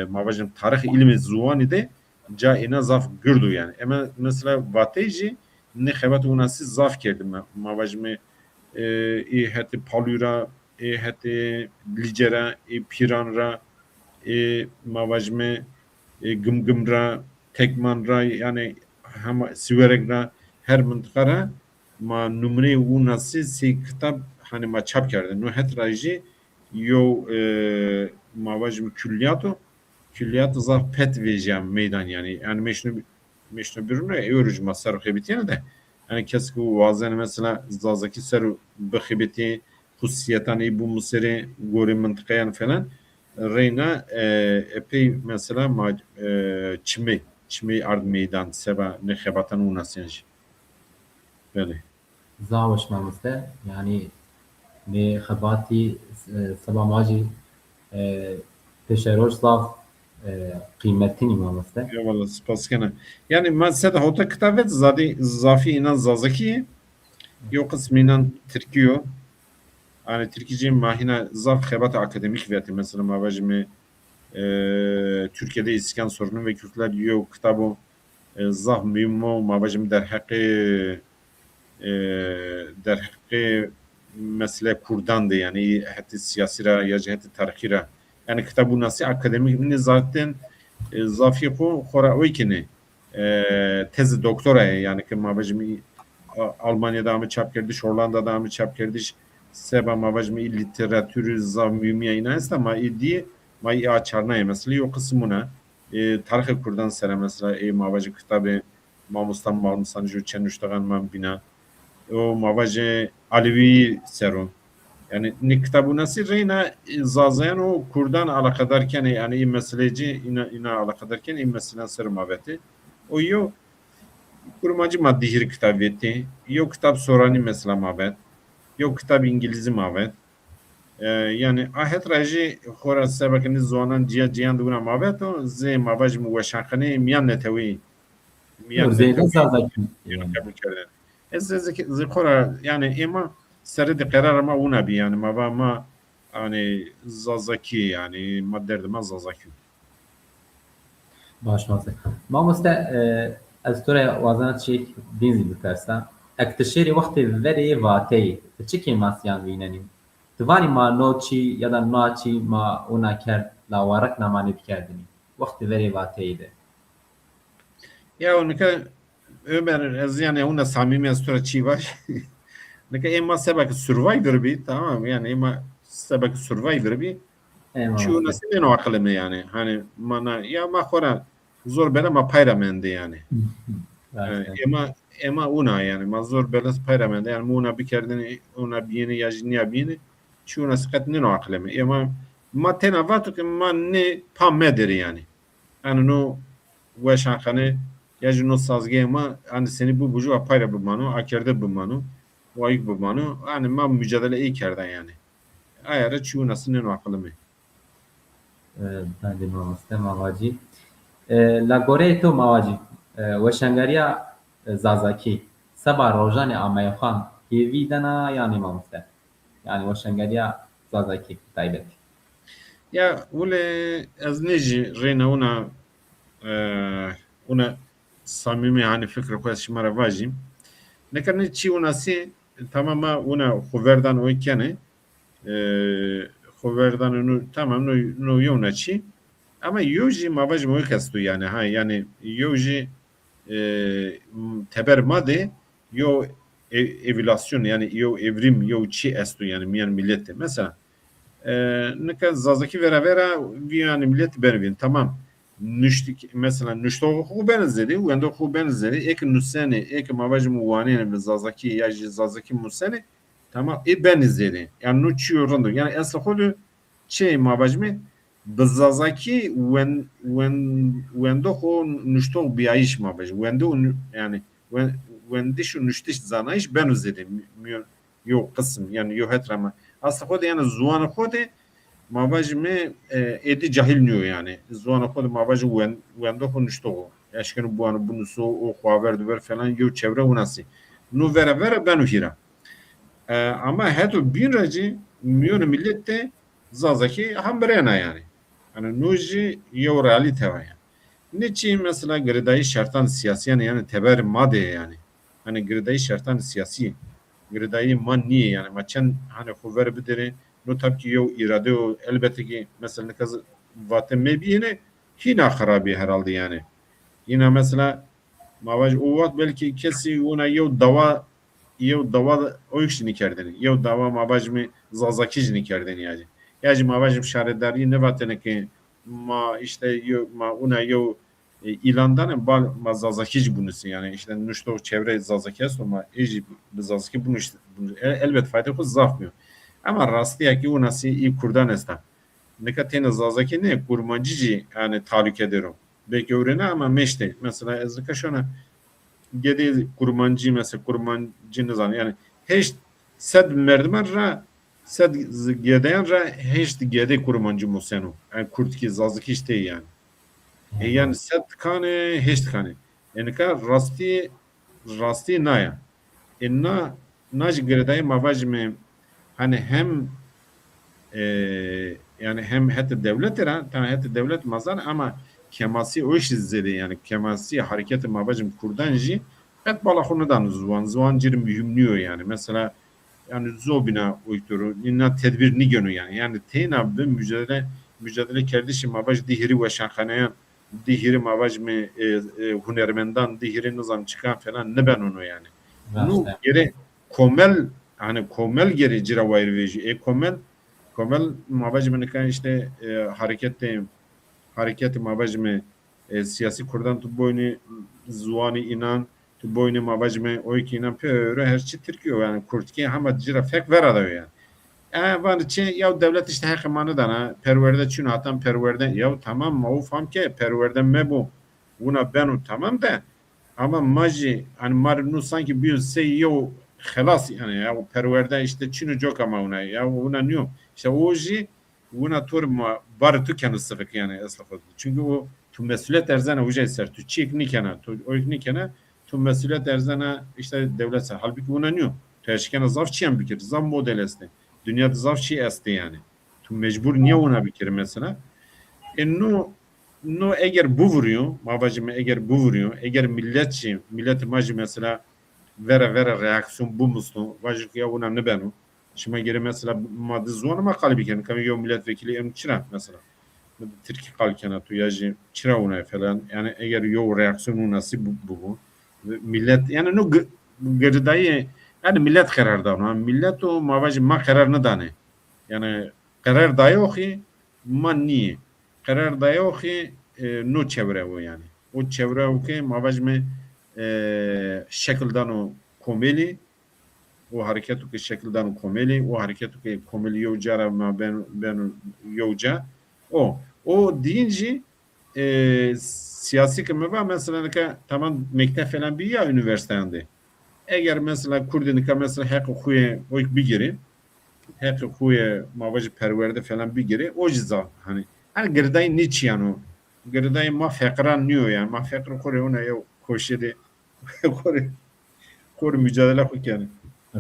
mavajım tarih ilmi zuani de ca ina zaf gırdu yani ama mesela vateji ne evet o nasıl zaf kerdi mavajım heti palura heti licera piranra mavajım gımgımra tekmanra yani hem siverekra her mıntıkara ma numune u nasıl si kitap hani ma çap kerdi. No het raji yo mavajım külliyatı zaf pet vejam meydan yani meşnu birine öğrücü masar xebitiyene de yani keski u vazen mesela zazaki seru bxibiti hussiyetani bu museri gori mıntıkayan falan reyna epey mesela çimi ard meydan seba ne xebatan u nasıl بله Zawaş mamuste yani ne xebati seba maci peşeroş zaf kıymetini mamuste. ya valla spas kana yani ma sad hota kitabet zadi zafi inan zazaki yo kısminan Türkiyo yani Türkiye mahina zaf xebat akademik veti mesela mavajimi Türkiye'de iskan sorunu ve Kürtler yo kitabı zaf mühimmo mavajim der hakkı در حقیقت مسئله کردان ده یعنی حتی سیاسی را یا جهت تاریخی را yani kitabı nasıl akademik zaten zafi xora oy kine tezi doktora yani ki mavajmi Almanya'da mı çap kerdiş Hollanda'da mı çap kerdiş seba mavajmi literatürü zavmiye ina ist ama idi mai açarna mesela yok kısmına tarih kurdan sera mesela mavajı kitabı mamustan malmusan ju çenüştagan man bina o mavaje Alevi serum yani ne kitabı nasıl reyna zazayan o Kurdan alakadarken yani iyi meseleci ina alakadarken iyi meselen serum aveti o yo kurmacı maddi hir kitabeti yo kitap sorani mesela mavet yo kitap İngilizce mavet yani ahet raji xora sebekini zonan cihan duguna mavet o ze mavaj muvaşakane miyan netevi Zeyde zazaki. kabul kerdin ez zikora yani ima seri de karar ama una bi yani ma yani zazaki yani ma derdim zazaki Baş mamuste. Mamuste ez tora wazanat çek dinzi bitersa. Ektişeri vakti veri vatey. Çiki masyan vinanim. Tivani ma noçi ya da noçi ma ona ker la warak namani bikerdini. Vakti veri vateydi. ya onika Ömer ez yani ona samimi az tora çi var nika ima sebek survivor bi tamam yani ima sebek survivor bi çu nasıl ne akıllı yani hani mana ya ma xora zor bela ma payramende yani ema una yani ma zor bela payramende yani una bir kerdini una biyeni yajniya biyeni çu nasıl kat ne akıllı ema ma tenavatu ki ma ne pa mederi yani yani no weşakhane ya jino sazgı ama hani seni bu bucu apayla bulmanı, akerde bulmanı, vayık bulmanı, hani ma mücadele iyi kerden yani. Ayara çuğu nasıl ne akıllı mı? بله مامۆستا ماواجی لە گۆرەی تۆ ماواجی وەشەنگەریە زازاکی سەبا ڕۆژانی ئامایەخان هێوی دەنا یانی مامۆستا yani وەشەنگەریە زازاکی تایبەت Ya ule az neji reyna una samimi hani fikri koyas şımara vajim. Ne kadar çi una si tamama una huverdan o ikene huverdan onu tamam no yona çi ama yoji mavaj mo kastu yani ha yani yoji teber made yo evilasyon yani yo evrim yo çi estu yani miyan millette mesela neka zazaki vera yani millet bervin tamam nüştik mesela nüşto hu benzedi wendo hu benzedi ek nusani ek mavaj muwani zazaki ya zazaki musani tamam benzedi yani nu çiyorundu yani esahulu şey mavaj mi bizazaki wendo hu nüşto biaiş mavaj wendo yani wendi şu nüştiş zanaiş benzedi yok kısım yani yok hetrama aslında yani zuanı kode mavajme edi cahil niyor yani. Zuanı kode mavajı wendo konuştu o. Eşkını bu anı bunu so o haber duvar falan yo çevre unası. Nu vera ben uhira. Ama heto bir racı milyon millette zazaki hamberena yani. Hani nuji yo realite var yani. Niçin mesela gridayı şartan siyasi yani teber madde yani. Hani gridayı şartan siyasi. Gridayı man niye yani. Maçan hani haber bidiri no tabii ki yo irade o elbette ki mesela ne kadar vatem mebiyene hina harabi herhalde yani. Yine mesela mavaj o vat belki kesi ona yo dava o işini kerdeni. Yo dava mavaj mi zazakijini kerdeni yani. Yani mavaj şaredari ne vatene ki ma işte yo ma ona yo ilandan bal ma zazakic bunusu yani işte nuşto çevre zazaki است ama iyice zazaki bunu işte elbet fayda ko zafmıyor. Ama rastlıya ki o nasıl iyi kurdan esta. Ne kadar zazaki ne kurmancıcı yani tahrik ederim. Belki öğrene ama meşte. Mesela ezrika şuna gede kurmancı mesela kurmancı ne zaman yani hiç sed merdiven ra sed gedeyen ra hiç gede kurmancı musenu. Yani kurt ki zazaki işte yani. Yani sed kane hiç kane. Yani ka rasti naya. İnna naj gredayı mavajme hani hem yani hem hatta devlet era tamam hatta devlet mazan ama kemasi o iş izledi yani kemasi hareketi mabacım kurdanji et balahunudan zuan cirim mühimliyor yani mesela yani zobina uyduru inna tedbirini gönü yani teyna bir mücadele kardeşim mabaj dihiri ve şankanayan dihiri mabaj mı hunermendan dihiri nizam çıkan falan ne ben onu yani nu geri komel hani komel geri cira vayr veji komel mabacım ne kan işte hareketi mabacım siyasi kurdan tu boynu zuani inan tu boynu mabacım o iki inan pöre her şey Türkiye yani kurtki ama cira fek vera da yani. Var için ya devlet işte hakkımanı da na perverde çün atan perverde ya tamam ma ufam ki perverden me bu buna benu tamam da ama maji hani marnu sanki bir şey yo خلاص yani ya o perverde işte çünü çok ama ona ya ona niyo işte oji ona turma var tu kendi sıfık yani esnafı çünkü o tu mesuliyet erzana uca ser tu çik nikana tu o nikana tu mesuliyet erzana işte devlet ser halbuki ona niyo teşkene zaf çiyen bir kere zam model este dünyada zaf çi este yani tu mecbur niye ona bir kere mesela no eğer bu vuruyor mabacım eğer bu vuruyor eğer millet macı mesela vera reaksiyon bu muslu vajik ya ona ne benu şima geri mesela madde zuana ma kalbi ken kamu yo milletvekili em çıra mesela Türkiye kalkana tu yaji çıra ona falan yani eğer yo reaksiyonu nasıl bu millet yani no gırdayı yani millet kararda ona millet o mavajı ma kararını dane yani karar dayo ki man niye karar dayo ki no çevre o yani o çevre o ki mavajme şekilden o komeli o hareketu ki şekilden o komeli o hareketu ki komeli yocara ma ben yoca o deyince siyasi kime var mesela ki tamam mektep falan bir ya üniversitede. Eğer mesela Kurdin'e mesela hak okuya o bir geri hak okuya mavacı perverde falan bir geri o ceza hani gırdayı niç yani o gırdayı ma fekran niyo yani ma fekran kore ona ya koşedi kore mücadele yani.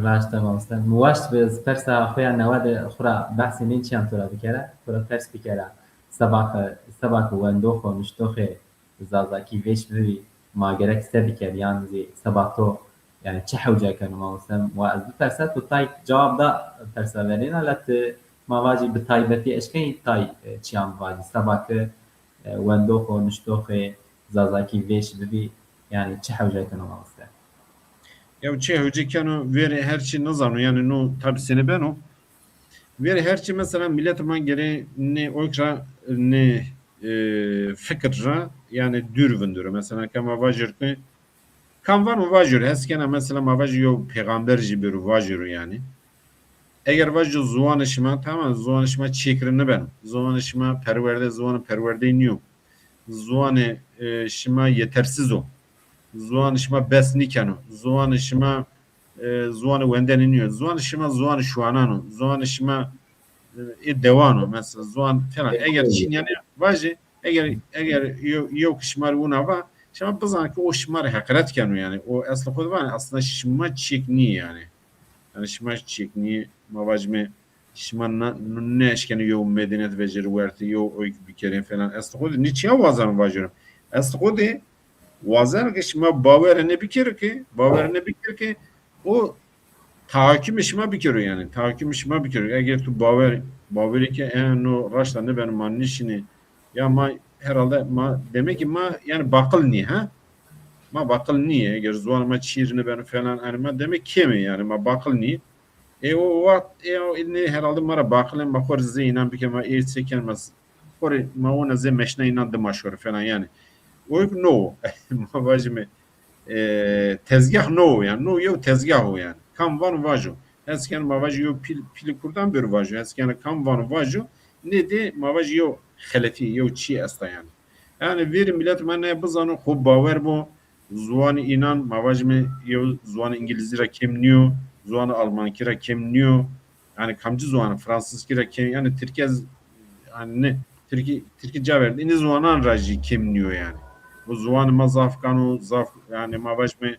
راست مامۆستا موواش پەرسا خۆیان نەوە خورا بەحسی نێچیان تۆرا بکەرە خورا پەرس بکەرە سەباکە وەندۆخۆ مشتۆخێ زازاکی vêş bivî magerek se biker yan zî sebatۆ yani çi hewceke mamamosta wa ez bipersa tu tay cewab da perseverêna le tu mavacî bi taybetî eşkeyî tay çiyan bivadî sebakê wendôxo niştoxê zazakî vêş bivî yani çi hewceke mamamosta Ya çe hocakano veri her şey nazarno yani no tabi seni ben o veri her şey mesela millet man gere ne okra ne fikra yani dürvündür mesela kama vajır ki kam var mı vajır heskene mesela ma vajır yo peygamber gibi vajır yani eğer vajır zuvan işime tamam zuvan işime çekrini ben zuvan işime perverde zuvanı perverde iniyor zuvanı işime yetersiz o zuvan işime besnikano zuvan işime zuvanı wenden iniyor zuvan işime zuvanı şuanano zuvan işime devano mesela zuvan falan eğer Çin yani vajı eğer yok şımar buna var şimdi bazan ki o şımar hakaret kanu yani o aslı kod var aslında şıma çekni yani şıma çekni mavajme şıma ne eşkeni yok medeniyet beceri verti yok o bir kere falan aslı kod niçin vazan vajırım aslı kod vazan ki şıma baver ne bir kere ki o tahakküm işime bir kere yani tahakküm işime bir kere eğer tu baveri ki en o raşlandı benim manişini ya ma herhalde ma demek ki ma yani bakıl niye ha ma bakıl niye eğer zuanıma çiğrini ben falan yani ma demek ki mi yani ma bakıl niye o vakt o ilni herhalde mara bakılın ma kor zeynan bir kema sekenmez kor ma ona ze meşne inan demaşor falan yani o no ma vacime tezgah no yani no yo tezgah o yani kam van vajo esken mavajo yo pil kurdan bir vajo esken kam van vajo ne de mavajo yo xelefi yo çi asta yani bir millet mene bizanı xub bawer bu zuan inan mavajo me yo zuan İngilizce ra kemniyor zuan Alman kira kemniyor yani kamcı zuan Fransız kira kem yani Türkiye yani ne Türkiye caverdi ini zuanan raji kemniyor yani bu zuan mazafkanu zaf yani mavajo me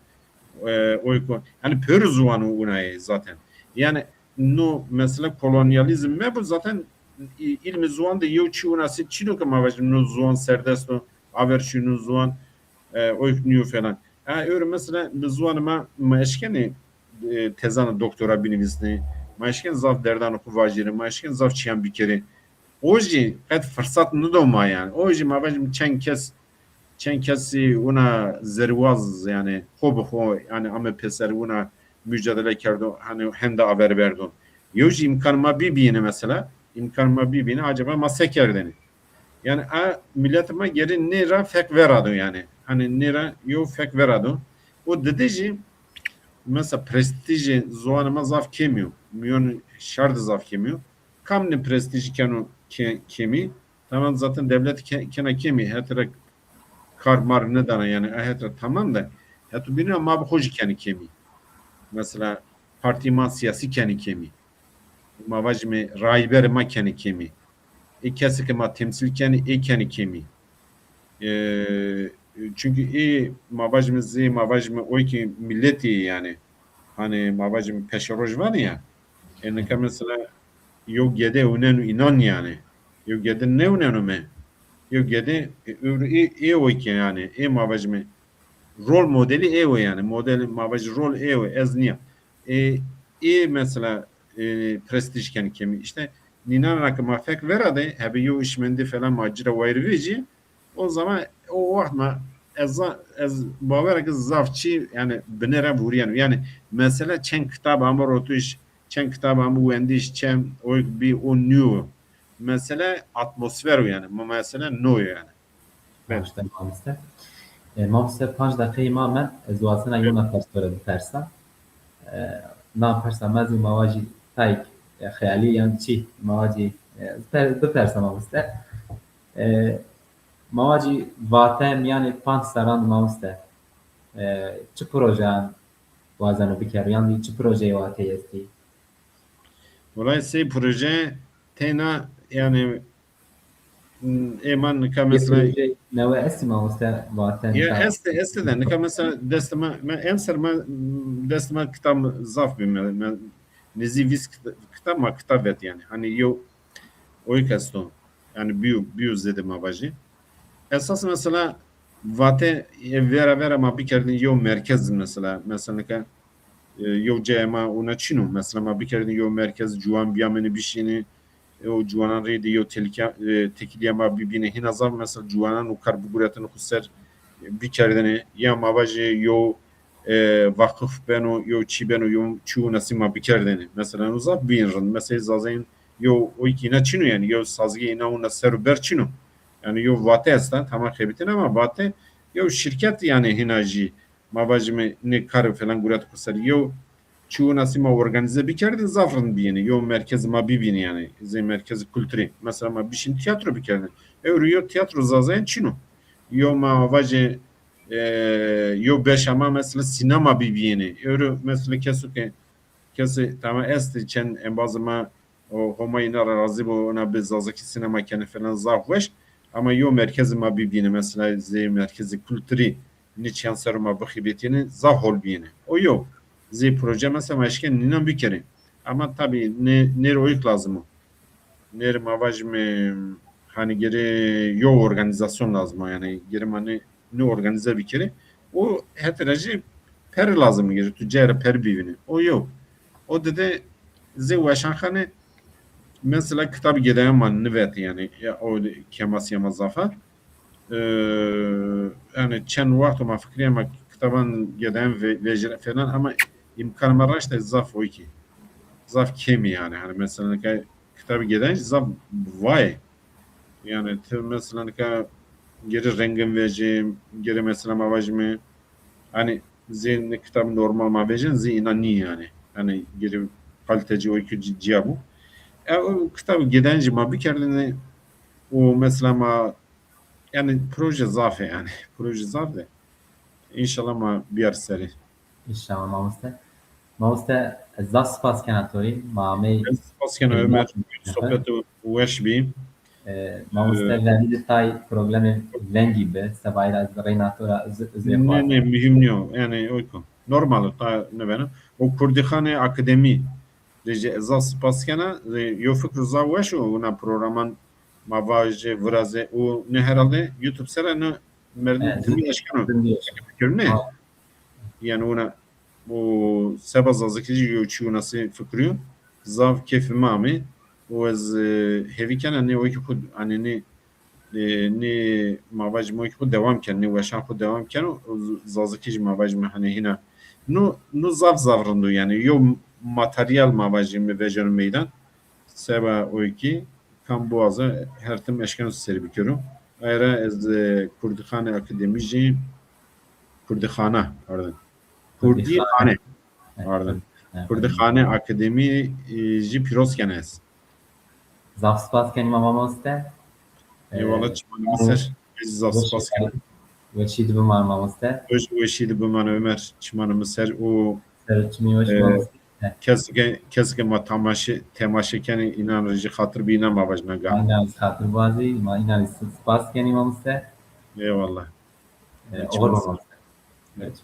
oyko yani pör zuanı unay zaten yani no mesela kolonyalizm me bu zaten ilmi zuan da yo çi unası çino ki mavajo no zuan serdesto aver şunu zuan oynuyor falan yani öyle mesela zuanı ma eşkeni tezanı doktora binivisni ma eşkeni zaf derdan oku vajiri ma eşkeni zaf çiyan bir kere oji kat fırsat nudoma yani oji mavajo çen kesi ona zervaz yani hobu yani ama peser ona mücadele kerdo hani hem de haber verdon. Yoji imkan ma bibine mesela imkan ma bibine acaba masekerdeni. Yani milletime geri nera fek verado yani. Hani nera yo fek verado. O dedeci mesela prestiji zoanıma zaf kemiyor. Miyon şardı zaf kemiyor. Kam ne prestiji kenu kemi. Tamam zaten devlet kena kemi. Her kar ne dana yani ahetra tamam da hatu bina ma bu hoji keni kemi mesela parti ma siyasi keni kemi ma vajme rayber ma keni kemi kesi ki ma temsil keni kemi çünkü ma vajme ma vajme oy ki milleti yani hani ma vajme peşeroj var ya enka mesela yok gede unen inan yani yok gede ne unen me yok gede o ki yani ma vajme rol modeli evo yani model mavacı rol evo ez niye mesela prestij kemi işte ninan rakı mafek verade hebe yo işmendi falan macira vayrıvici o zaman o vakit ma ez baver ki zafçı yani binere vuriyan yani mesela çen kitap ama rotuş çen kitap ama vendiş çen o bir o new mesela atmosfer yani mesela no yani ben işte maalesef مامۆستا 5 دقەی مامە زوازنە یۆنە پەرسۆرە بپەرسە ناپەرسە مەزی ماواژی تایک خەیالی یان چی ماواجی بپەرسە مامۆستا Mavaci vatem yani pant saran mamuste. Çi projen vazanı biker yani çi projeyi vate esti. Olay sey proje tena yani eman ka Bir mesela proje neve esti mamuste vatem ya ta. este de ne mesela destema en serma destema kitab zaf bir nezi vis kitab ma kitabet yani hani yo oy kasto yani biyo zede mabajı esas mesela vate vera ma bir kere yo merkez mesela ka yo cema ona çinu mesela ma bir kere yo merkez cuan biyameni bir şeyini o cuanan reydi yo tekiliye ma bibine hinazar mesela cuanan o karburatını kusser bir kere ya mabajı yo vakıf beno yo çi beno yo çu nasima bir kere mesela uzak bir mesela zazen yo o ikina çinu yani yo sazgi ina ona serber çinu yani yo vate aslan tamam hebitin ama vate yo şirket yani hinaji mabajı ne kar falan gurat kusser yo çu nasima organize bir kere zafrın biyeni yo merkez ma bibini yani ze merkez kültürü mesela ma bir şey tiyatro bir kere yo tiyatro zazen çinu yo ma vaje yo beşama mesela sinema bibiyeni öyle mesela kesi tamam esti çen en bazıma o homayına razı bu ona bezazaki sinema kendi falan zafveş ama yo merkezi ma bibiyeni mesela ze merkezi kültürü niçin sarıma bakibetini zaf ol biyeni o yo ze proje mesela meşken ninan bir kere ama tabii ne royuk lazım o ne mavaj mı hani geri yo organizasyon lazım yani geri hani ne organize bir kere o hetereci per lazım geri tüccar per bivini o yok o dedi ze vaşankhane mesela kitap gideyen man nüvet yani ya o kemas zafer yani çen vakit ma fikriye ma kitaban gideyen ve falan ama imkan maraş da zaf o ki zaf kemi yani hani mesela kitabı gideyen zaf vay yani mesela geri rengin vereceğim, geri mesela mavajımı hani zihni kitap normal mavajın zihni yani. Hani geri kaliteci o iki cihabu. O kitabı gidenci ma bir kere o mesela yani proje zafe yani. Proje zafe. İnşallah ma bir yer seri. İnşallah mamuste. Mamuste zas spas kenatori mame Pasken kelimat Ömer sohbeti uğraş biyim. mamuste verdi tay problemi vengi be sebayla renatora zefat. Ne mühim ne o. Yani o normal ta ne benim. O Kurdihane Akademi Reji za spaskena yo fikru za weş o una programan mavaje vraze o ne herhalde YouTube sera ne merdin timi eşkano fikir ne yani ona o seba zazikici yo çu nası fikriyo zav kefi mami o az hevi kana ne o ki kud hani ne mavaj mo ki kud devam ken ne weşan kud devam ken o zazikici mavaj me hani hina no zav yani yo materyal mavajimi vejerim meydan seba o iki kan boğazı her tim eşken seri bitiyorum. Ayrı ez Kurdihane Akademici Kurdihane pardon. Kurdihane pardon. Kurdihane Akademi ji Piroskenes. Zaf spas kenima mamuste. Eyvallah çıkmanımı ser. Biz zaspas kenem. Ve çiğdi bu mamuste. Öz şeydi bu bana Ömer çıkmanımı ser. O Serçmi hoş mamuste. keske ma temaşekeni inanıcı hatır bir inan babacına gel. Aynen hatır bazı ma inan spas kenima mamuste. Eyvallah. Olur mamuste. Evet.